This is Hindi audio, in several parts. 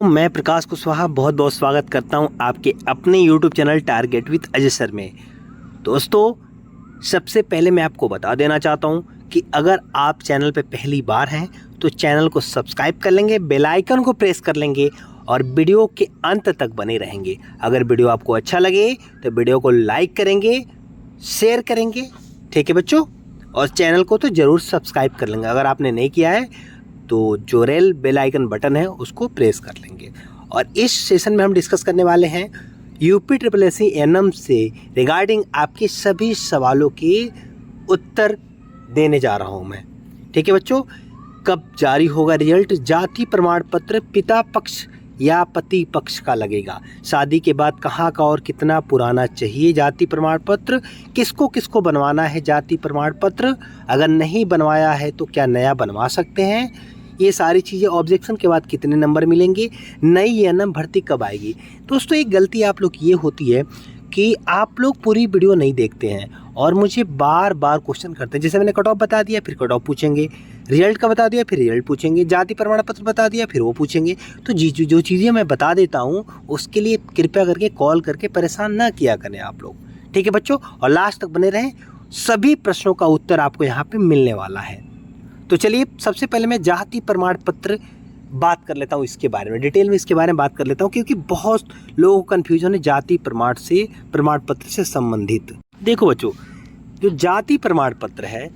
मैं प्रकाश कुशवाहा बहुत बहुत स्वागत करता हूं आपके अपने YouTube channel target with Ajay sir में। दोस्तों, सबसे पहले मैं आपको बता देना चाहता हूं कि अगर आप चैनल पे पहली बार हैं तो चैनल को सब्सक्राइब कर लेंगे, बेल आइकन को प्रेस कर लेंगे और वीडियो के अंत तक बने रहेंगे। अगर वीडियो आपको अच्छा लगे तो वीडियो को लाइक करेंगे, शेयर करेंगे, ठीक है बच्चों, और चैनल को तो ज़रूर सब्सक्राइब कर लेंगे। अगर आपने नहीं किया है तो जो रेल बेल आइकन बटन है उसको प्रेस कर लेंगे। और इस सेशन में हम डिस्कस करने वाले हैं यूपी SSSC एनएम से रिगार्डिंग आपके सभी सवालों के उत्तर देने जा रहा हूं मैं, ठीक है बच्चों। कब जारी होगा रिजल्ट? जाति प्रमाण पत्र पिता पक्ष या पति पक्ष का लगेगा? शादी के बाद कहाँ का और कितना पुराना चाहिए जाति प्रमाण पत्र? किसको किसको बनवाना है जाति प्रमाण पत्र? अगर नहीं बनवाया है तो क्या नया बनवा सकते हैं? ये सारी चीज़ें, ऑब्जेक्शन के बाद कितने नंबर मिलेंगे, नई एनएम भर्ती कब आएगी? दोस्तों, एक गलती आप लोग ये होती है कि आप लोग पूरी वीडियो नहीं देखते हैं और मुझे बार बार क्वेश्चन करते हैं। जैसे मैंने कट ऑफ बता दिया फिर कट ऑफ पूछेंगे, रिजल्ट का बता दिया फिर रिजल्ट पूछेंगे, जाति प्रमाण पत्र बता दिया फिर वो पूछेंगे। तो जो चीज़ें मैं बता देता हूँ उसके लिए कृपया करके कॉल करके परेशान ना किया करें आप लोग, ठीक है बच्चों। और लास्ट तक बने रहें, सभी प्रश्नों का उत्तर आपको यहाँ पर मिलने वाला है। तो चलिए, सबसे पहले मैं जाति प्रमाण पत्र बात कर लेता हूँ, इसके बारे में डिटेल में इसके बारे में बात कर लेता हूँ, क्योंकि बहुत लोगों को कन्फ्यूजन है जाति प्रमाण पत्र से संबंधित। देखो बच्चों, जो जाति प्रमाण पत्र है,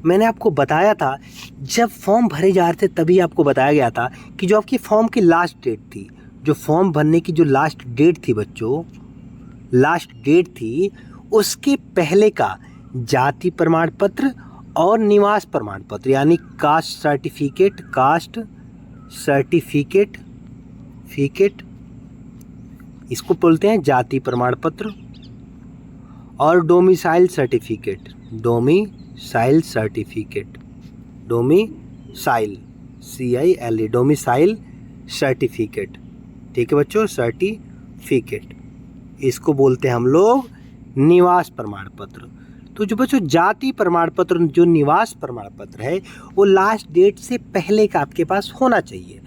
मैंने आपको बताया था जब फॉर्म भरे जा रहे थे तभी आपको बताया गया था कि जो आपकी फॉर्म की लास्ट डेट थी, जो फॉर्म भरने की जो लास्ट डेट थी बच्चों, लास्ट डेट थी, उसके पहले का जाति प्रमाण पत्र और निवास प्रमाण पत्र यानी कास्ट सर्टिफिकेट इसको बोलते हैं जाति प्रमाण पत्र, और डोमिसाइल सर्टिफिकेट डोमिसाइल सर्टिफिकेट, ठीक है बच्चों, सर्टिफिकेट इसको बोलते हैं हम लोग निवास प्रमाण पत्र। तो जो बच्चों जाति प्रमाण पत्र, जो निवास प्रमाण पत्र है, वो लास्ट डेट से पहले का आपके पास होना चाहिए।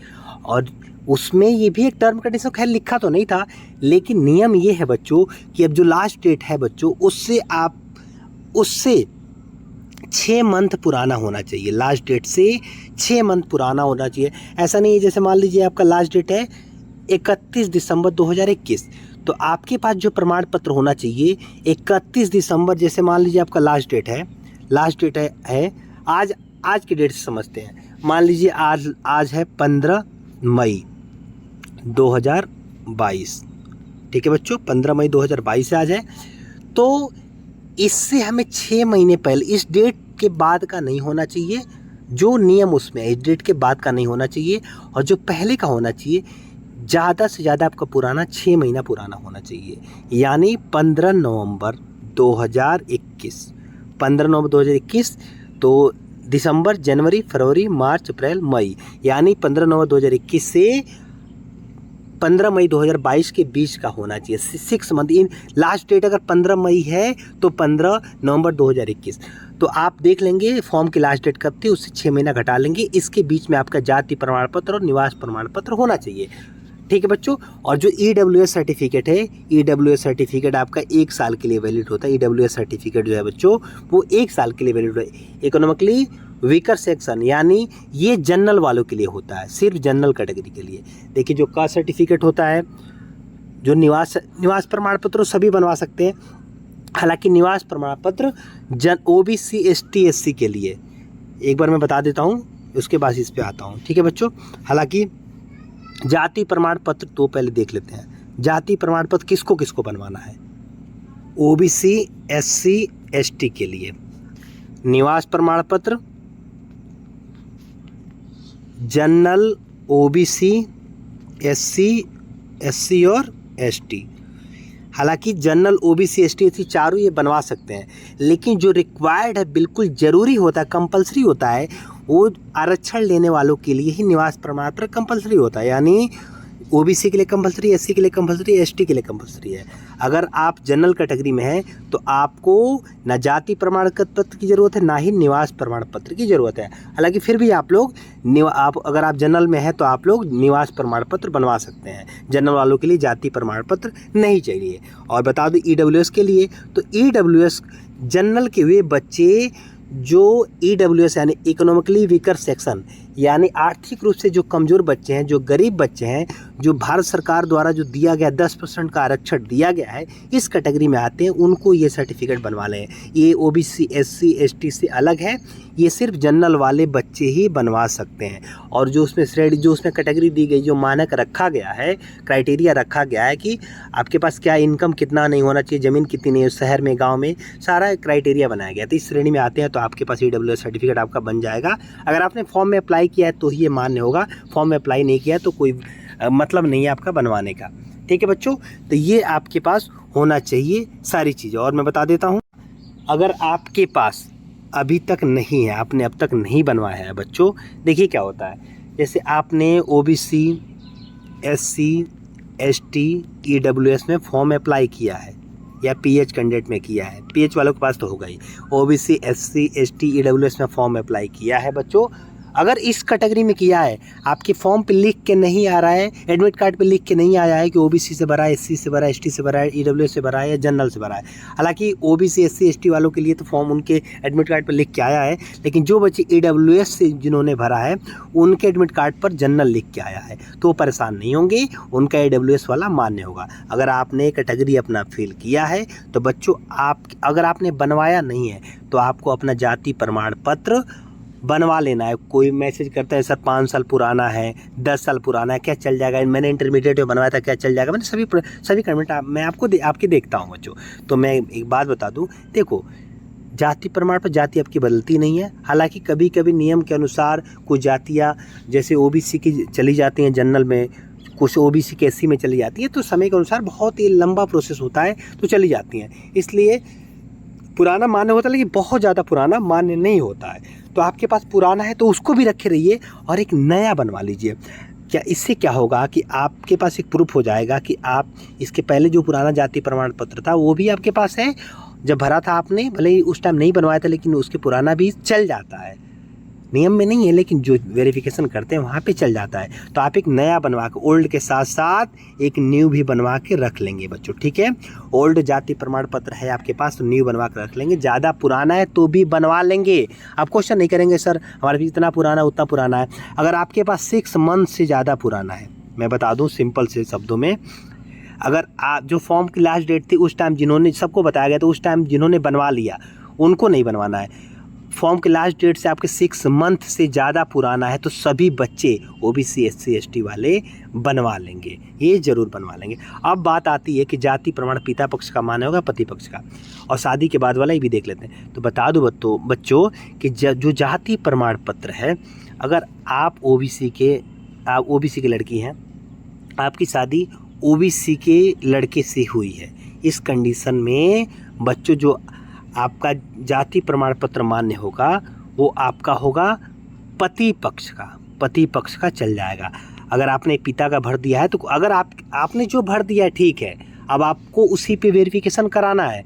और उसमें ये भी एक टर्म कंडीशन, खैर लिखा तो नहीं था, लेकिन नियम ये है बच्चों कि अब जो लास्ट डेट है बच्चों, उससे 6 मंथ पुराना होना चाहिए। लास्ट डेट से 6 मंथ पुराना होना चाहिए। ऐसा नहीं है जैसे मान लीजिए आपका लास्ट डेट है 31 दिसंबर 2021, तो आपके पास जो प्रमाण पत्र होना चाहिए 31 दिसंबर, जैसे मान लीजिए आपका लास्ट डेट है आज की डेट से समझते हैं। मान लीजिए आज है 15 मई 2022, ठीक है बच्चों, 15 मई 2022 आज है। तो इससे हमें 6 महीने पहले, इस डेट के बाद का नहीं होना चाहिए, जो नियम उसमें है इस डेट के बाद का नहीं होना चाहिए, और जो पहले का होना चाहिए ज़्यादा से ज़्यादा आपका पुराना 6 महीना पुराना होना चाहिए, यानी 15 नवंबर 2021। 15 नवंबर 2021, तो दिसंबर, जनवरी, फरवरी, मार्च, अप्रैल, मई, यानी 15 नवंबर 2021 से 15 मई 2022 के बीच का होना चाहिए। 6 मंथ। इन लास्ट डेट अगर 15 मई है तो 15 नवंबर 2021, तो आप देख लेंगे फॉर्म की लास्ट डेट कब थी, उससे 6 महीना घटा लेंगे। इसके बीच में आपका जाति प्रमाण पत्र और निवास प्रमाण पत्र होना चाहिए, ठीक है बच्चों। और जो EWS सर्टिफिकेट है, EWS सर्टिफिकेट आपका 1 साल के लिए वैलिड होता है। EWS सर्टिफिकेट जो है बच्चों वो 1 साल के लिए वैलिड होता है। इकोनॉमिकली वीकर सेक्शन, यानी ये जनरल वालों के लिए होता है, सिर्फ जनरल कैटेगरी के लिए। देखिए, जो कास्ट सर्टिफिकेट होता है, जो निवास प्रमाण पत्र सभी बनवा सकते हैं, हालांकि निवास प्रमाण पत्र OBC ST SC के लिए, एक बार मैं बता देता हूँ उसके बाद इस पे आता हूँ, ठीक है बच्चों। हालांकि जाति प्रमाण पत्र तो पहले देख लेते हैं, जाति प्रमाण पत्र किसको किसको बनवाना है। OBC SC ST के लिए निवास प्रमाण पत्र, जनरल OBC SC और ST। हालांकि जनरल OBC ST SC चारों ये बनवा सकते हैं, लेकिन जो रिक्वायर्ड है, बिल्कुल ज़रूरी होता है, कंपलसरी होता है, वो आरक्षण लेने वालों के लिए ही निवास प्रमाण पत्र कंपलसरी होता है। यानी ओबीसी के लिए कंपलसरी, एससी के लिए कंपलसरी, एसटी के लिए कंपलसरी है। अगर आप जनरल कैटेगरी में हैं तो आपको ना जाति प्रमाण पत्र की ज़रूरत है, ना ही निवास प्रमाण पत्र की ज़रूरत है। हालांकि फिर भी आप लोग अगर आप जनरल में हैं तो आप लोग निवास प्रमाण पत्र बनवा सकते हैं। जनरल वालों के लिए जाति प्रमाण पत्र नहीं चाहिए। और बता दूं ईडब्ल्यूएस के लिए, तो ईडब्ल्यूएस जनरल के वे बच्चे जो ईडब्ल्यूएस यानी इकोनॉमिकली वीकर सेक्शन, यानी आर्थिक रूप से जो कमज़ोर बच्चे हैं, जो गरीब बच्चे हैं, जो भारत सरकार द्वारा जो दिया गया 10% का आरक्षण दिया गया है, इस कैटेगरी में आते हैं, उनको ये सर्टिफिकेट बनवा लें। ये ओबीसी, एससी, एसटी से अलग है, ये सिर्फ जनरल वाले बच्चे ही बनवा सकते हैं। और जो उसमें श्रेणी, जो उसमें कैटेगरी दी गई, जो मानक रखा गया है, क्राइटेरिया रखा गया है कि आपके पास क्या इनकम कितना नहीं होना चाहिए, ज़मीन कितनी नहीं है, शहर में गाँव में, सारा क्राइटेरिया बनाया गया। तो इस श्रेणी में आते हैं तो आपके पास ईडब्ल्यूएस सर्टिफिकेट आपका बन जाएगा। अगर आपने फॉर्म में अप्लाई किया है तो ही ये मान्य होगा, फॉर्म में अप्लाई नहीं किया तो कोई मतलब नहीं है आपका बनवाने का। ठीक है बच्चों, तो ये आपके पास होना चाहिए सारी चीज़ें। और मैं बता देता हूँ, अगर आपके पास अभी तक नहीं है, आपने अब तक नहीं बनवाया है बच्चों, देखिए क्या होता है। जैसे आपने ओबीसी, एससी, एसटी, ईडब्ल्यूएस में फॉर्म अप्लाई किया है या पीएच कैंडिडेट में किया है, पीएच वालों के पास तो होगा ही। ओबीसी, एससी, एसटी, ईडब्ल्यूएस में फॉर्म अप्लाई किया है बच्चों, अगर इस कैटेगरी में किया है, आपके फॉर्म पे लिख के नहीं आ रहा है, एडमिट कार्ड पे लिख के नहीं आया है कि ओबीसी से भरा है, एससी से भरा है, एसटी से भरा है, ईडब्ल्यूएस से भरा है या जनरल से भरा है। हालांकि ओबीसी, एससी, एसटी वालों के लिए तो फॉर्म उनके एडमिट कार्ड पे लिख के आया है, लेकिन जो बच्चे ईडब्ल्यूएस से जिन्होंने भरा है उनके एडमिट कार्ड पर जनरल लिख के आया है, तो परेशान नहीं होंगे, उनका ईडब्ल्यूएस वाला मान्य होगा। अगर आपने कैटेगरी अपना फिल किया है तो बच्चों, अगर आपने बनवाया नहीं है तो आपको अपना जाति प्रमाण पत्र बनवा लेना है। कोई मैसेज करता है सर 5 साल पुराना है, 10 साल पुराना है, क्या चल जाएगा, मैंने इंटरमीडिएट में बनवाया था, क्या चल जाएगा। मैंने सभी कमेंट मैं आपके देखता हूँ बच्चों। तो मैं एक बात बता दूँ, देखो जाति प्रमाण पर जाति आपकी बदलती नहीं है। हालांकि कभी कभी नियम के अनुसार कुछ जातियाँ जैसे ओबीसी की चली जाती हैं जनरल में, कुछ ओबीसी के एससी में चली जाती है, तो समय के अनुसार बहुत ही लंबा प्रोसेस होता है तो चली जाती हैं। इसलिए पुराना मान्य होता है, लेकिन बहुत ज़्यादा पुराना मान्य नहीं होता है। तो आपके पास पुराना है तो उसको भी रखे रहिए और एक नया बनवा लीजिए। क्या इससे क्या होगा कि आपके पास एक प्रूफ हो जाएगा कि आप इसके पहले जो पुराना जाति प्रमाण पत्र था वो भी आपके पास है, जब भरा था आपने, भले ही उस टाइम नहीं बनवाया था, लेकिन उसके पुराना भी चल जाता है। नियम में नहीं है, लेकिन जो वेरिफिकेशन करते हैं वहाँ पे चल जाता है। तो आप एक नया बनवा के, ओल्ड के साथ साथ एक न्यू भी बनवा के रख लेंगे बच्चों। ठीक है, ओल्ड जाति प्रमाण पत्र है आपके पास तो न्यू बनवा के रख लेंगे, ज़्यादा पुराना है तो भी बनवा लेंगे। आप क्वेश्चन नहीं करेंगे सर हमारे भी इतना पुराना उतना पुराना है। अगर आपके पास 6 मंथ से ज़्यादा पुराना है, मैं बता दूँ सिंपल से शब्दों में, अगर आप जो फॉर्म की लास्ट डेट थी उस टाइम जिन्होंने, सबको बताया गया तो उस टाइम जिन्होंने बनवा लिया उनको नहीं बनवाना है। फॉर्म की लास्ट डेट से आपके 6 मंथ से ज़्यादा पुराना है तो सभी बच्चे ओबीसी, एससी, एसटी वाले बनवा लेंगे, ये ज़रूर बनवा लेंगे। अब बात आती है कि जाति प्रमाण पिता पक्ष का मान्य होगा, पति पक्ष का, और शादी के बाद वाला ये भी देख लेते हैं। तो बता दो बच्चों कि जो जाति प्रमाण पत्र है, अगर आप ओबीसी की लड़की हैं, आपकी शादी ओबीसी के लड़के से हुई है, इस कंडीशन में बच्चों जो आपका जाति प्रमाण पत्र मान्य होगा वो आपका होगा पति पक्ष का चल जाएगा। अगर आपने पिता का भर दिया है तो अगर आपने जो भर दिया है ठीक है, अब आपको उसी पे वेरिफिकेशन कराना है।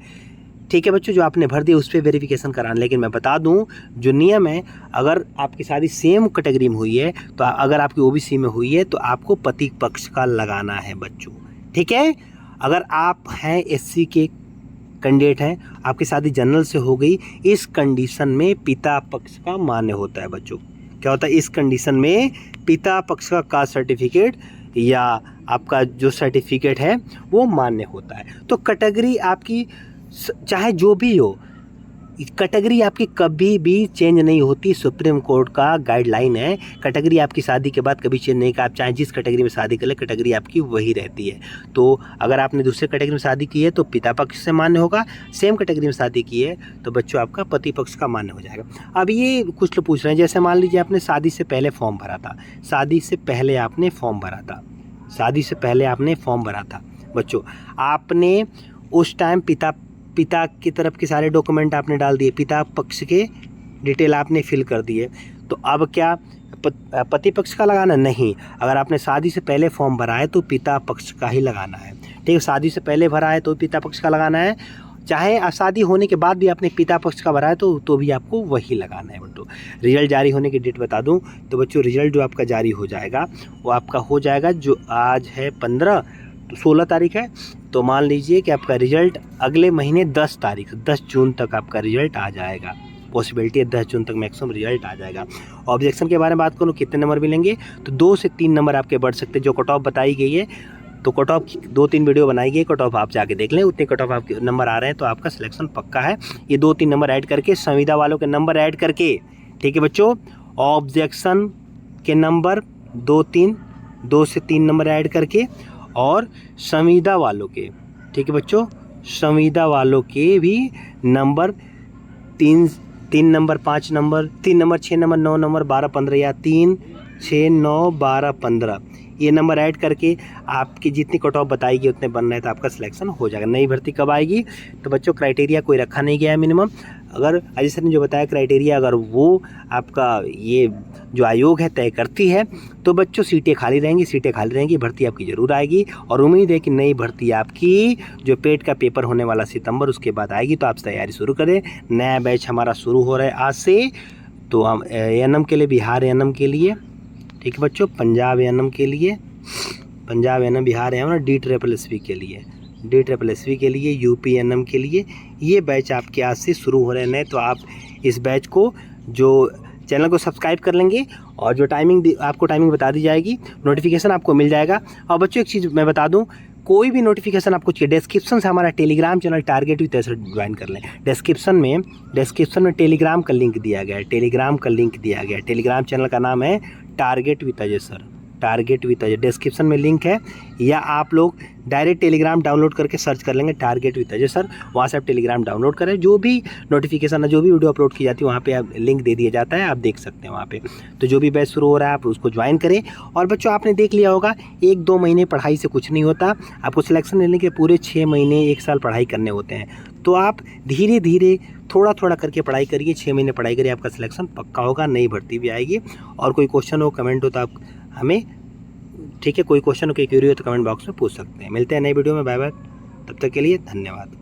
ठीक है बच्चों, जो आपने भर दिया उस पर वेरिफिकेशन कराना। लेकिन मैं बता दूं जो नियम है, अगर आपकी शादी सेम कैटेगरी में हुई है तो अगर आपकी ओबीसी में हुई है तो आपको पति पक्ष का लगाना है बच्चों। ठीक है, अगर आप हैं एससी के कैंडिडेट हैं, आपकी शादी जनरल से हो गई, इस कंडीशन में पिता पक्ष का मान्य होता है बच्चों। क्या होता है, इस कंडीशन में पिता पक्ष का कास्ट सर्टिफिकेट या आपका जो सर्टिफिकेट है वो मान्य होता है। तो कैटेगरी आपकी चाहे जो भी हो, कैटेगरी आपकी कभी भी चेंज नहीं होती। सुप्रीम कोर्ट का गाइडलाइन है, कैटेगरी आपकी शादी के बाद कभी चेंज नहीं, का आप चाहे जिस कैटेगरी में शादी कर ले कैटेगरी आपकी वही रहती है। तो अगर आपने दूसरे कैटेगरी में शादी की है तो पिता पक्ष से मान्य होगा, सेम कैटेगरी में शादी की है तो बच्चों आपका पति पक्ष का मान्य हो जाएगा। अब ये कुछ लोग पूछ रहे हैं, जैसे मान लीजिए आपने शादी से पहले फॉर्म भरा था, शादी से पहले आपने फॉर्म भरा था बच्चों, आपने उस टाइम पिता की तरफ के सारे डॉक्यूमेंट आपने डाल दिए, पिता पक्ष के डिटेल आपने फिल कर दिए। तो अब क्या पति पक्ष का लगाना नहीं। अगर आपने शादी से पहले फॉर्म भरा है तो पिता पक्ष का ही लगाना है, ठीक है। शादी से पहले भरा है तो पिता पक्ष का लगाना है, चाहे शादी होने के बाद भी आपने पिता पक्ष का भरा है तो भी आपको वही लगाना है बच्चों। रिजल्ट जारी होने की डेट बता दूं तो बच्चों, रिजल्ट जो आपका जारी हो जाएगा वो आपका हो जाएगा, जो आज है 15 तो 16 तारीख है, तो मान लीजिए कि आपका रिजल्ट अगले महीने 10 तारीख 10 जून तक आपका रिजल्ट आ जाएगा। पॉसिबिलिटी है 10 जून तक मैक्सिमम रिजल्ट आ जाएगा। ऑब्जेक्शन के बारे में बात करूँ कितने नंबर मिलेंगे, तो 2 से 3 नंबर आपके बढ़ सकते हैं। जो कट ऑफ बताई गई है तो कट ऑफ की 2-3 वीडियो बनाई गई, कट ऑफ आप जाके देख लें, उतने कट ऑफ आपके नंबर आ रहे हैं तो आपका सिलेक्शन पक्का है। ये 2-3 नंबर ऐड करके, संविदा वालों के नंबर ऐड करके, ठीक है बच्चों, ऑब्जेक्शन के नंबर 2 से 3 नंबर ऐड करके, और संविदा वालों के, ठीक है बच्चों, संविदा वालों के भी number 3 number 5 number 3 number 6 number 9 number 12 15 या 3 6 9 12 15 ये नंबर ऐड करके आपकी जितनी कट ऑफ बताई गई उतने बन रहे हैं तो आपका सिलेक्शन हो जाएगा। नई भर्ती कब आएगी, तो बच्चों क्राइटेरिया कोई रखा नहीं गया है मिनिमम। अगर अजय सर ने जो बताया क्राइटेरिया, अगर वो आपका ये जो आयोग है तय करती है तो बच्चों सीटें खाली रहेंगी, भर्ती आपकी ज़रूर आएगी। और उम्मीद है कि नई भर्ती आपकी जो पेट का पेपर होने वाला सितंबर उसके बाद आएगी, तो आप तैयारी शुरू करें। नया बैच हमारा शुरू हो रहा है आज से, तो हम एएनएम के लिए, बिहार एएनएम के लिए, ठीक है बच्चों, पंजाब एएनएम के लिए, Punjab ANM, Bihar ANM, DSSSB के लिए, यूपी एएनएम के लिए, ये बैच आपके आज से शुरू हो रहे हैं। तो आप इस बैच को, जो चैनल को सब्सक्राइब कर लेंगे और जो आपको टाइमिंग बता दी जाएगी, नोटिफिकेशन आपको मिल जाएगा। और बच्चों एक चीज़ मैं बता दूं, कोई भी नोटिफिकेशन आपको चाहिए, डिस्क्रिप्शन से हमारा Telegram channel target with Ajay join कर लें। डिस्क्रिप्शन में टेलीग्राम का लिंक दिया गया है, टेलीग्राम चैनल का नाम है target with Ajay sir, description में लिंक है, या आप लोग डायरेक्ट टेलीग्राम डाउनलोड करके सर्च कर लेंगे टारगेट विद अजय सर, वहाँ से आप टेलीग्राम डाउनलोड करें। जो भी नोटिफिकेशन है, जो भी वीडियो अपलोड की जाती है वहाँ पे आप लिंक दे दिया जाता है, आप देख सकते हैं वहाँ पे। तो जो भी बैच शुरू हो रहा है आप उसको ज्वाइन करें। और बच्चों आपने देख लिया होगा 1-2 महीने पढ़ाई से कुछ नहीं होता, आपको सिलेक्शन लेने के पूरे 6 महीने 1 साल पढ़ाई करने होते हैं। तो आप धीरे धीरे थोड़ा करके पढ़ाई करिए, 6 महीने पढ़ाई करिए, आपका सिलेक्शन पक्का होगा, नई भर्ती भी आएगी। और कोई क्वेश्चन हो, कमेंट हो तो आप हमें, ठीक है, कोई क्वेश्चन हो, कोई क्वेरी हो तो कमेंट बॉक्स में पूछ सकते हैं। मिलते हैं नई वीडियो में, बाय बाय, तब तक के लिए धन्यवाद।